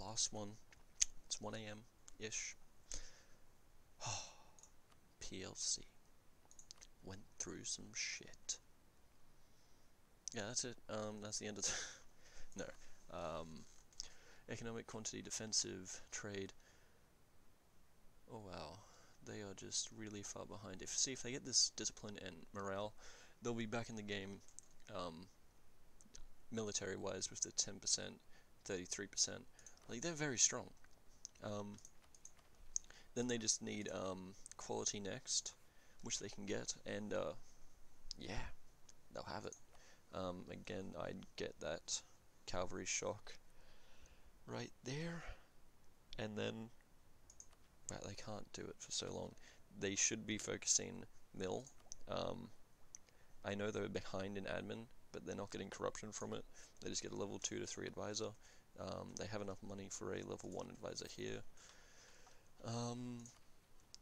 last one. It's 1 AM-ish. PLC. Went through some shit. Yeah, that's it. That's the end of the... No. Economic, quantity, defensive, trade. Oh wow. They are just really far behind. If they get this discipline and morale, they'll be back in the game, military-wise, with the 10%, 33%. Like, they're very strong. Then they just need quality next, which they can get, and yeah, they'll have it. Again, I'd get that cavalry shock right there, and then, well, they can't do it for so long. They should be focusing mill. I know they're behind in admin, but they're not getting corruption from it. They just get a level 2 to 3 advisor. They have enough money for a level 1 advisor here.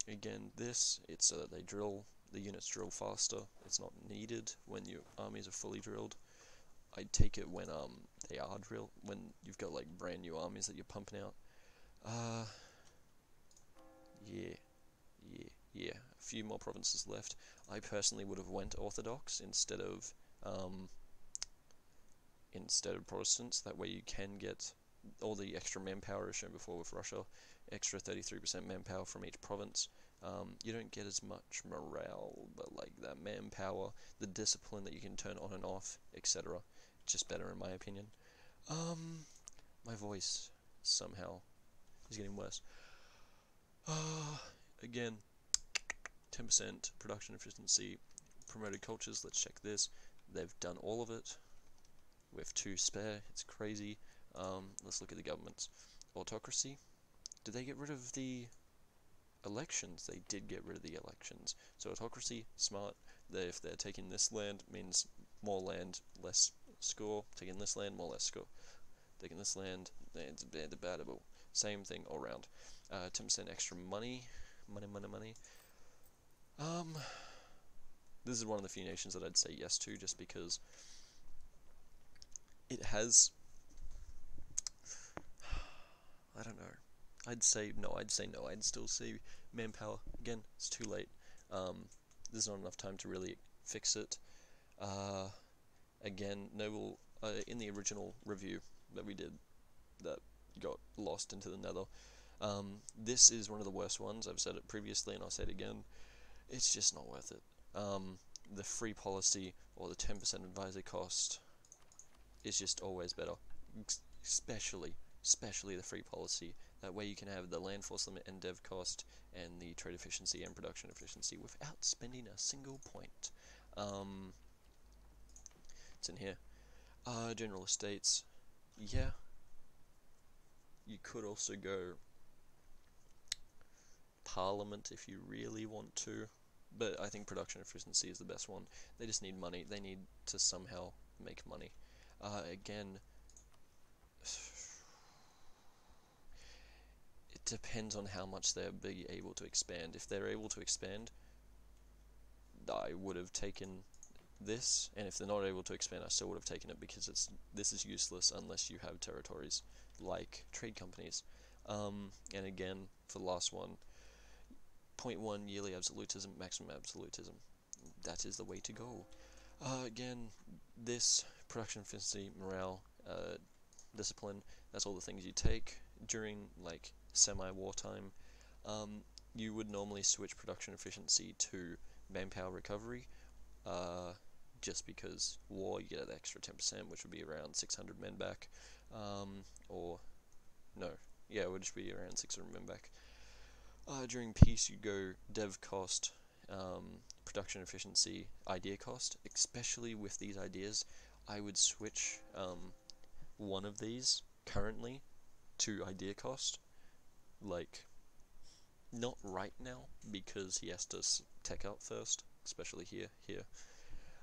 Again, it's so that the units drill faster. It's not needed when your armies are fully drilled. I'd take it when they are drilled, when you've got like brand new armies that you're pumping out. Yeah, a few more provinces left. I personally would have went Orthodox instead of Protestants. That way you can get all the extra manpower as shown before with Russia, extra 33% manpower from each province. You don't get as much morale, but like that manpower, the discipline that you can turn on and off, etc. Just better in my opinion. My voice somehow is getting worse. Again, 10% production efficiency, promoted cultures. Let's check this. They've done all of it with 2 spare. It's crazy. Let's look at the governments. Autocracy. Did they get rid of the elections? They did get rid of the elections. So autocracy, smart. If they're taking this land, means more land, less score. Taking this land, more less score. Taking this land, it's debatable. Same thing all around. 10% extra money. Money. This is one of the few nations that I'd say yes to, just because it has... I don't know. I'd say no. I'd still say manpower. Again, it's too late. There's not enough time to really fix it. Again, noble in the original review that we did, that got lost into the nether. This is one of the worst ones. I've said it previously, and I'll say it again. It's just not worth it. The free policy or the 10% advisor cost is just always better, especially the free policy. That way you can have the land force limit and dev cost and the trade efficiency and production efficiency without spending a single point. It's in here. General estates. Yeah. You could also go Parliament if you really want to, but I think production efficiency is the best one. They just need money. They need to somehow make money. Again, it depends on how much they'll be able to expand. If they're able to expand, I would have taken this, and if they're not able to expand, I still would have taken it, because this is useless unless you have territories like trade companies. And again, for the last one, 0.1 yearly absolutism, maximum absolutism. That is the way to go. Again, this production efficiency, morale, discipline, that's all the things you take during like semi-wartime. You would normally switch production efficiency to manpower recovery, just because war, you get an extra 10%, which would be around 600 men back, it would just be around 600 men back. During peace, you go dev cost, production efficiency, idea cost. Especially with these ideas, I would switch one of these currently to idea cost. Like, not right now, because he has to tech up first, especially here.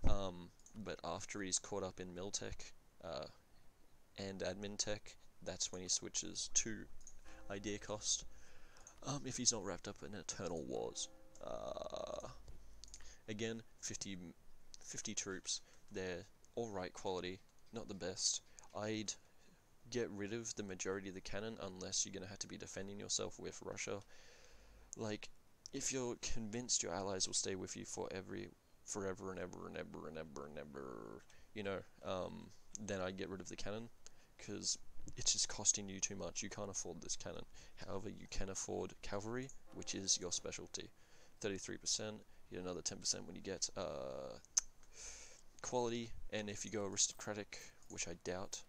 But after he's caught up in mill tech and admin tech, that's when he switches to idea cost. If he's not wrapped up in eternal wars. Again, 50 troops. They're alright quality, not the best. I'd get rid of the majority of the cannon unless you're gonna have to be defending yourself with Russia. Like, if you're convinced your allies will stay with you forever and ever and ever and ever and ever, you know, then I'd get rid of the cannon, because it's just costing you too much. You can't afford this cannon. However, you can afford cavalry, which is your specialty. 33%, you get another 10% when you get quality, and if you go aristocratic, which I doubt,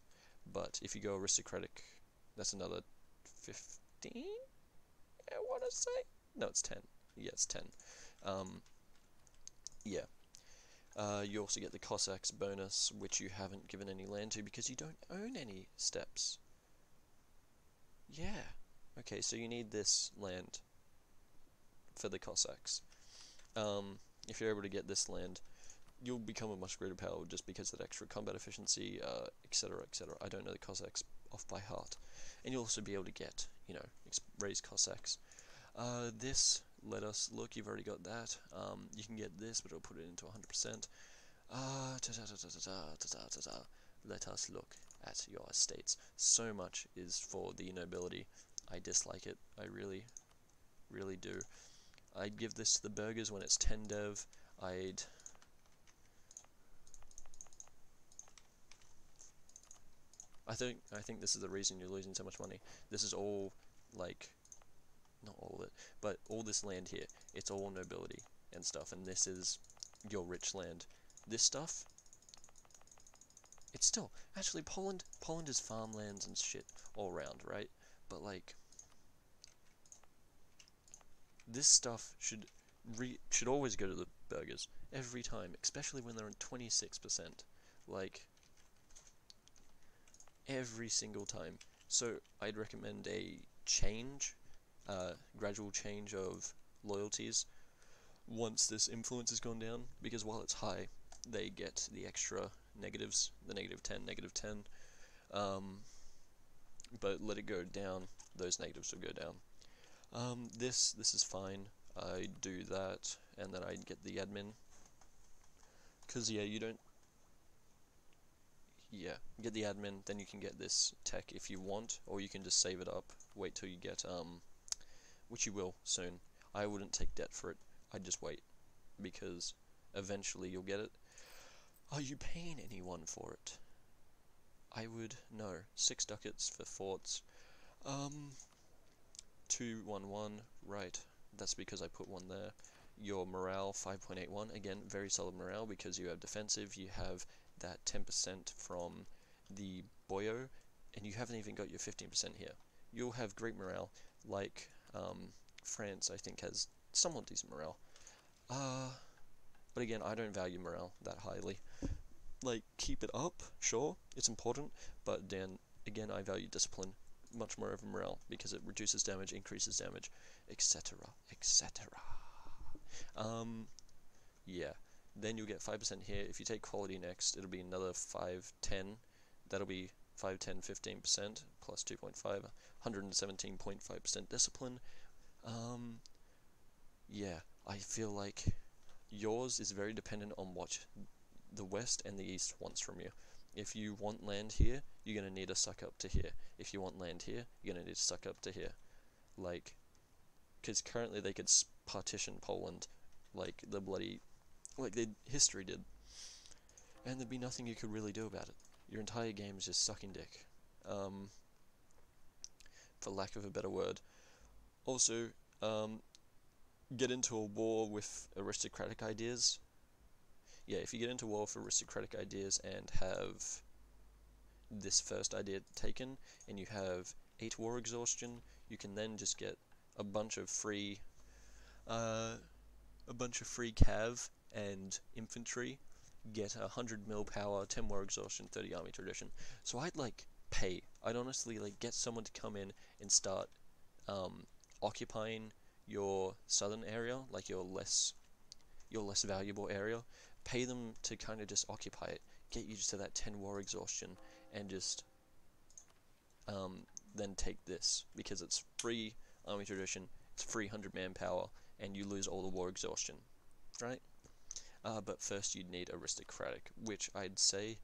but if you go aristocratic, that's another 15, I want to say? No, it's 10. Yeah, it's 10. Yeah. You also get the Cossacks bonus, which you haven't given any land to because you don't own any steppes. Yeah. Okay, so you need this land for the Cossacks. If you're able to get this land, you'll become a much greater power just because of that extra combat efficiency, etc., etc. I don't know the Cossacks off by heart. And you'll also be able to get, you know, raise Cossacks. This, let us look, you've already got that. You can get this, but it'll put it into 100%. Let us look at your estates. So much is for the nobility. I dislike it. I really, really do. I'd give this to the burghers when it's 10 dev. I think this is the reason you're losing so much money. This is all, like, not all of it, but all this land here, it's all nobility and stuff, and this is your rich land. This stuff, it's still, actually Poland is farmlands and shit all around, right? But like, this stuff should always go to the burghers, every time, especially when they're on 26%, like, every single time. So I'd recommend a change, gradual change of loyalties once this influence has gone down, because while it's high, they get the extra negatives, the -10, -10, but let it go down, those negatives will go down. This is fine. I do that, and then I get the admin, because yeah, you don't, yeah, get the admin, then you can get this tech if you want, or you can just save it up, wait till you get, which you will soon. I wouldn't take debt for it, I'd just wait, because eventually you'll get it. Are you paying anyone for it? I would, no. 6 ducats for forts. 211, right, that's because I put one there. Your morale, 5.81, again, very solid morale, because you have defensive, you have that 10% from the boyo, and you haven't even got your 15% here. You'll have great morale, like, France, I think, has somewhat decent morale. But again, I don't value morale that highly. Like, keep it up, sure, it's important, but then, again, I value discipline much more over morale, because it reduces damage, increases damage, etc., etc. Yeah, then you'll get 5% here. If you take quality next, it'll be another 5, 10, that'll be 5, 10, 15%, plus 2.5, 117.5% discipline. Yeah, I feel like yours is very dependent on what the West and the East wants from you. If you want land here, you're going to need to suck up to here. If you want land here, you're going to need to suck up to here. Like, because currently they could partition Poland like the bloody, like history did. And there'd be nothing you could really do about it. Your entire game is just sucking dick. For lack of a better word. Also, get into a war with aristocratic ideas. Yeah, if you get into war with aristocratic ideas and have this first idea taken, and you have 8 war exhaustion, you can then just get a bunch of free cav and infantry, get 100 mil power, 10 war exhaustion, 30 army tradition. So I'd like pay. I'd honestly like get someone to come in and start occupying your southern area, like your less valuable area. Pay them to kind of just occupy it, get used to that 10 war exhaustion, and just then take this, because it's free army tradition, it's free 100 manpower, and you lose all the war exhaustion, right? But first you'd need aristocratic, which I'd say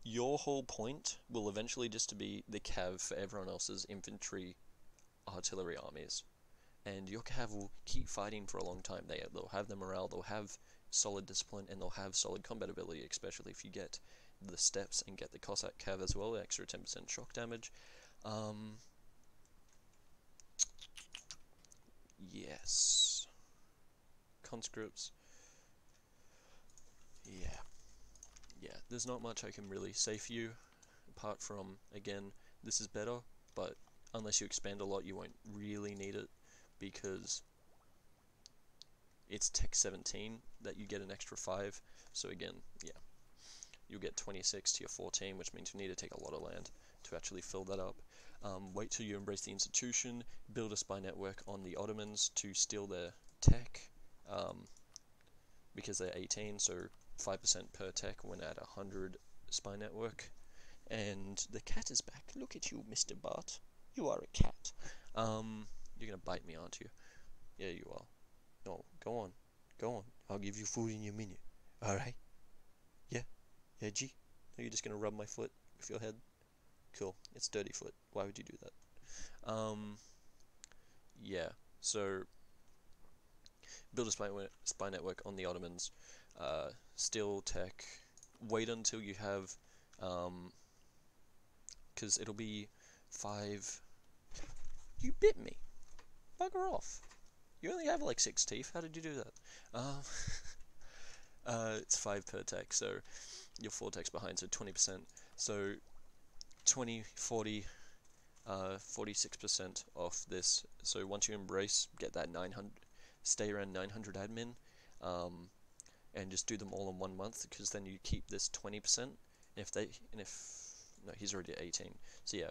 your whole point will eventually just to be the cav for everyone else's infantry artillery armies. And your cav will keep fighting for a long time. They'll have their morale, they'll have solid discipline, and they'll have solid combat ability, especially if you get the steps and get the Cossack cav as well, extra 10% shock damage. Yes. Conscripts. Yeah, there's not much I can really say for you, apart from, again, this is better, but unless you expand a lot, you won't really need it, because it's Tech 17 that you get an extra 5, so again, yeah, you'll get 26 to your 14, which means you need to take a lot of land to actually fill that up. Wait till you embrace the institution, build a spy network on the Ottomans to steal their tech, because they're 18, so 5% per tech when at 100 spy network. And the cat is back. Look at you, Mr. Bart. You are a cat. You're gonna bite me, aren't you? Yeah, you are. No, go on. Go on. I'll give you food in your minute. Alright? Yeah? Yeah, G? Are you just gonna rub my foot with your head? Cool. It's dirty foot. Why would you do that? Yeah. So, build a spy network on the Ottomans. Steal tech. Wait until you have... because it'll be 5... You bit me! Bugger off! You only have like 6 teeth, how did you do that? It's 5 per tech, so you're 4 techs behind, so 20%. So 20, 40, 46% off this. So once you embrace, get that 900, stay around 900 admin, and just do them all in 1 month, because then you keep this 20%. No, he's already at 18, so yeah.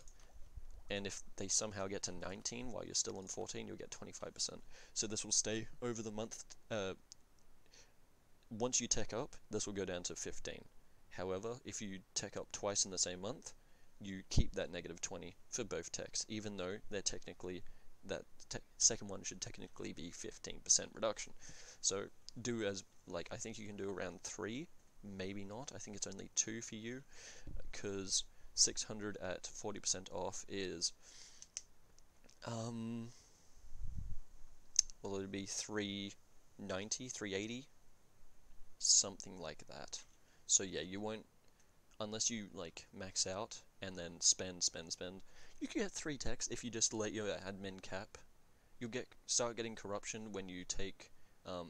And if they somehow get to 19 while you're still on 14, you'll get 25%. So this will stay over the month. Once you tech up, this will go down to 15. However, if you tech up twice in the same month, you keep that negative 20 for both techs, even though they're technically, that second one should technically be 15% reduction. So do as, like, I think you can do around 3, maybe not. I think it's only 2 for you, because 600 at 40% off is, well, it'd be 390, 380, something like that. So yeah, you won't, unless you like max out and then spend, you can get 3 techs if you just let your admin cap. You'll start getting corruption when you take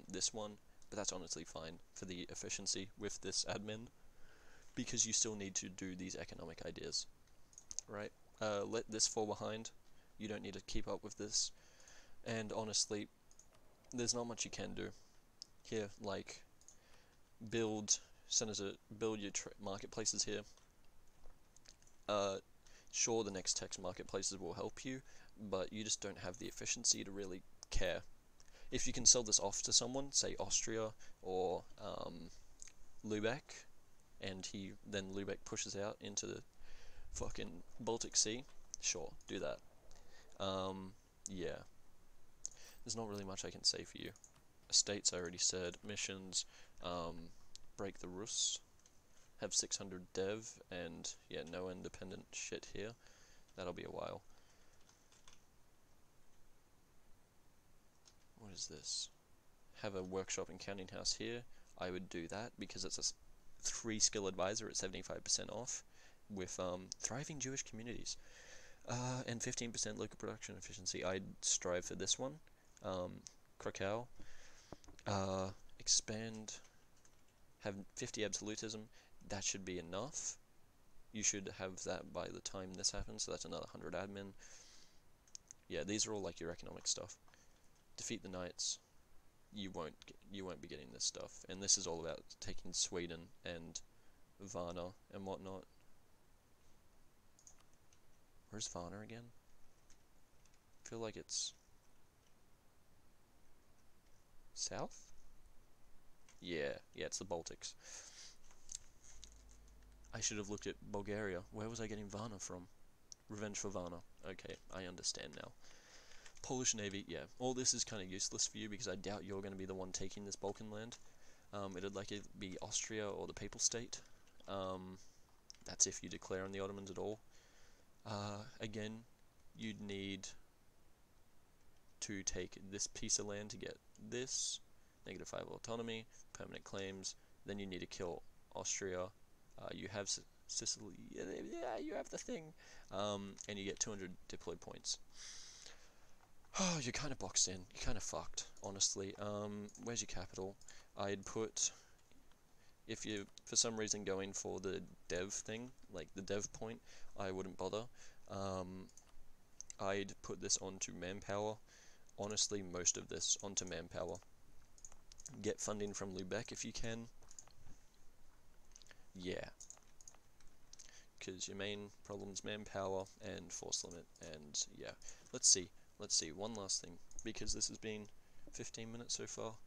this one, but that's honestly fine for the efficiency with this admin, because you still need to do these economic ideas, right? Let this fall behind. You don't need to keep up with this. And honestly, there's not much you can do. Here, like, build your marketplaces here. Sure, the next text marketplaces will help you, but you just don't have the efficiency to really care. If you can sell this off to someone, say Austria or Lübeck, and then Lübeck pushes out into the fucking Baltic Sea, sure, do that. Yeah. There's not really much I can say for you. Estates, I already said. Missions, break the Rus. Have 600 dev, and yeah, no independent shit here. That'll be a while. What is this? Have a workshop and counting house here. I would do that because it's a 3 skill advisor at 75% off with thriving Jewish communities, and 15% local production efficiency. I'd strive for this one. Krakow. Expand. Have 50 absolutism. That should be enough. You should have that by the time this happens, so that's another 100 admin. Yeah, these are all like your economic stuff. Defeat the knights. You won't be getting this stuff, and this is all about taking Sweden and Varna and whatnot. Where's Varna again? I feel like it's south? Yeah, it's the Baltics. I should have looked at Bulgaria. Where was I getting Varna from? Revenge for Varna. Okay, I understand now. Polish Navy, yeah. All this is kind of useless for you because I doubt you're going to be the one taking this Balkan land. It'd like it be Austria or the Papal State. That's if you declare on the Ottomans at all. Again, you'd need to take this piece of land to get this, -5 autonomy, permanent claims, then you need to kill Austria, you have Sicily, yeah, you have the thing, and you get 200 diploid points. Oh, you're kind of boxed in, you're kind of fucked, honestly. Where's your capital? I'd put, if you're for some reason going for the dev thing, like the dev point, I wouldn't bother. I'd put this onto manpower. Honestly, most of this onto manpower. Get funding from Lubeck if you can. Yeah. Because your main problem is manpower and force limit, and yeah. Let's see, one last thing, because this has been 15 minutes so far.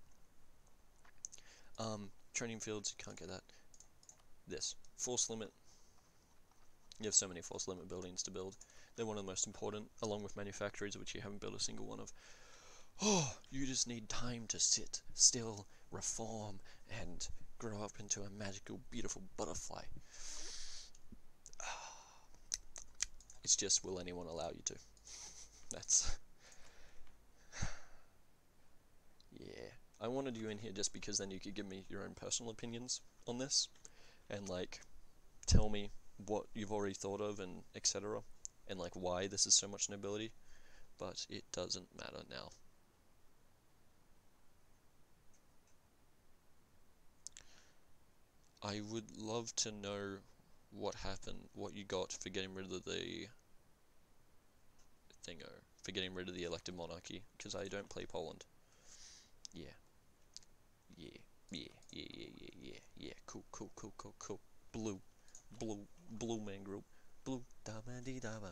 Training fields, you can't get that. This, force limit. You have so many force limit buildings to build. They're one of the most important, along with manufactories, which you haven't built a single one of. Oh, you just need time to sit still, reform, and grow up into a magical, beautiful butterfly. It's just, will anyone allow you to? That's... yeah. I wanted you in here just because then you could give me your own personal opinions on this, and like, tell me what you've already thought of, and etc., and like why this is so much nobility, but it doesn't matter now. I would love to know what happened, what you got for getting rid of the thingo, for getting rid of the elected monarchy, because I don't play Poland. Yeah. Yeah. Cool. Blue man group. Blue. Da ba dee da ba.